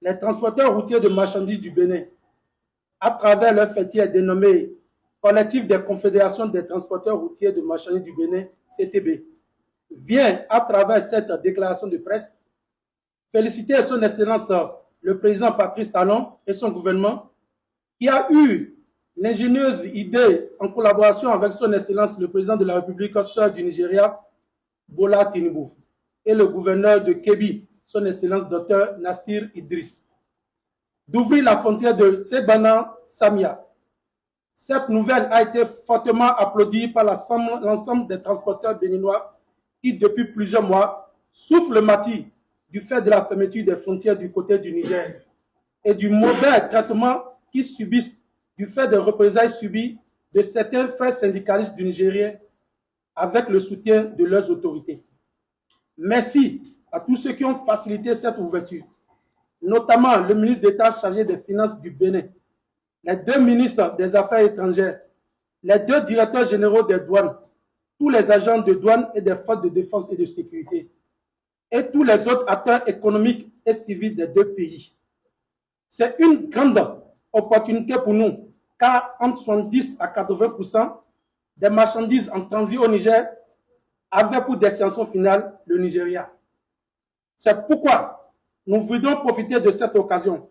les transporteurs routiers de marchandises du Bénin, à travers leur fêtière dénommée Collectif des confédérations des transporteurs routiers de marchandises du Bénin, CTB, vient, à travers cette déclaration de presse, féliciter son Excellence le président Patrice Talon et son gouvernement qui a eu l'ingénieuse idée, en collaboration avec son Excellence le président de la République sœur du Nigeria, Bola Tinubu, et le gouverneur de Kebbi, son Excellence Dr Nassir Idriss, d'ouvrir la frontière de Sebana Samia. Cette nouvelle a été fortement applaudie par l'ensemble des transporteurs béninois qui, depuis plusieurs mois, souffrent le martyre du fait de la fermeture des frontières du côté du Niger et du mauvais traitement qu'ils subissent du fait des représailles subies de certains frères syndicalistes du Nigérien avec le soutien de leurs autorités. Merci à tous ceux qui ont facilité cette ouverture, notamment le ministre d'État chargé des Finances du Bénin, les deux ministres des Affaires étrangères, les deux directeurs généraux des douanes, tous les agents de douane et des forces de défense et de sécurité, et tous les autres acteurs économiques et civils des deux pays. C'est une grande opportunité pour nous, car entre 70 à 80% des marchandises en transit au Niger avaient pour destination finale le Nigeria. C'est pourquoi nous voudrions profiter de cette occasion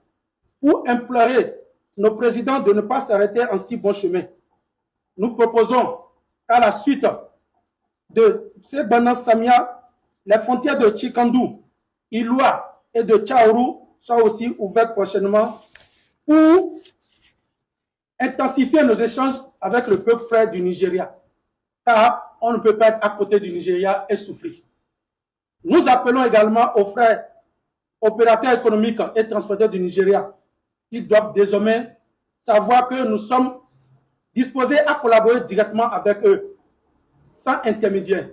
pour implorer nos présidents de ne pas s'arrêter en si bon chemin. Nous proposons qu'à la suite de Sebana Samia, les frontières de Chikandou, Iloa et de Tchaourou soient aussi ouvertes prochainement pour intensifier nos échanges avec le peuple frère du Nigeria, car on ne peut pas être à côté du Nigeria et souffrir. Nous appelons également aux frères opérateurs économiques et transporteurs du Nigeria qui doivent désormais savoir que nous sommes disposés à collaborer directement avec eux, sans intermédiaire.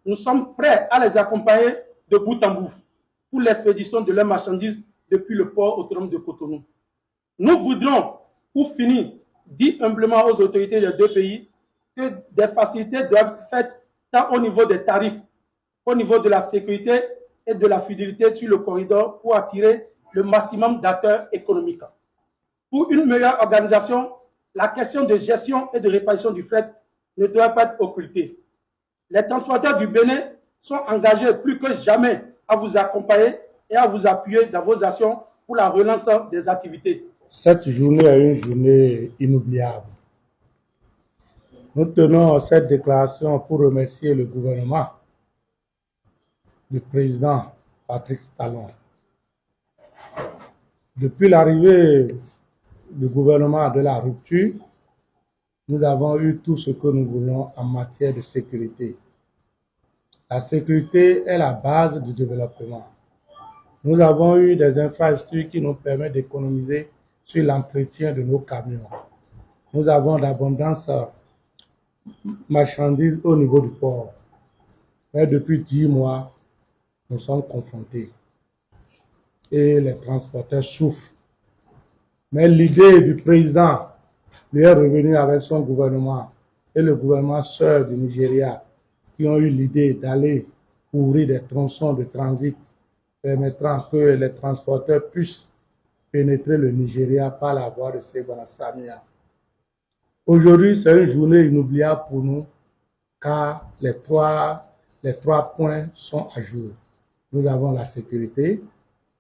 Nous sommes prêts à les accompagner de bout en bout pour l'expédition de leurs marchandises depuis le port autonome de Cotonou. Nous voudrions, pour finir, dire humblement aux autorités des deux pays que des facilités doivent être faites tant au niveau des tarifs, au niveau de la sécurité et de la fidélité sur le corridor pour attirer le maximum d'acteurs économiques. Pour une meilleure organisation, la question de gestion et de répartition du fret ne doit pas être occultée. Les transporteurs du Bénin sont engagés plus que jamais à vous accompagner et à vous appuyer dans vos actions pour la relance des activités. Cette journée est une journée inoubliable. Nous tenons cette déclaration pour remercier le gouvernement du président Patrice Talon. Depuis l'arrivée du gouvernement de la rupture, nous avons eu tout ce que nous voulons en matière de sécurité. La sécurité est la base du développement. Nous avons eu des infrastructures qui nous permettent d'économiser sur l'entretien de nos camions. Nous avons d'abondantes marchandises au niveau du port. Mais depuis 10 mois, nous sommes confrontés. Et les transporteurs souffrent. Mais l'idée du président lui est revenue avec son gouvernement et le gouvernement sœur du Nigeria qui ont eu l'idée d'aller ouvrir des tronçons de transit permettant que les transporteurs puissent pénétrer le Nigeria par la voie de Sebana Samia. Aujourd'hui, c'est une journée inoubliable pour nous car les trois points sont à jour. Nous avons la sécurité,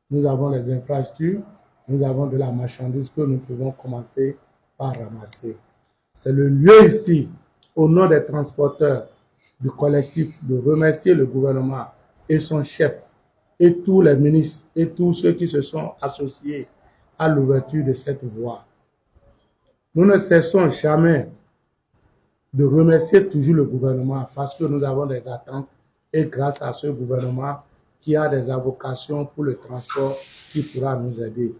nous avons les infrastructures, nous avons de la marchandise que nous pouvons commencer par ramasser. C'est le lieu ici, au nom des transporteurs du collectif, de remercier le gouvernement et son chef et tous les ministres et tous ceux qui se sont associés à l'ouverture de cette voie. Nous ne cessons jamais de remercier toujours le gouvernement parce que nous avons des attentes et grâce à ce gouvernement qui a des avocations pour le transport qui pourra nous aider.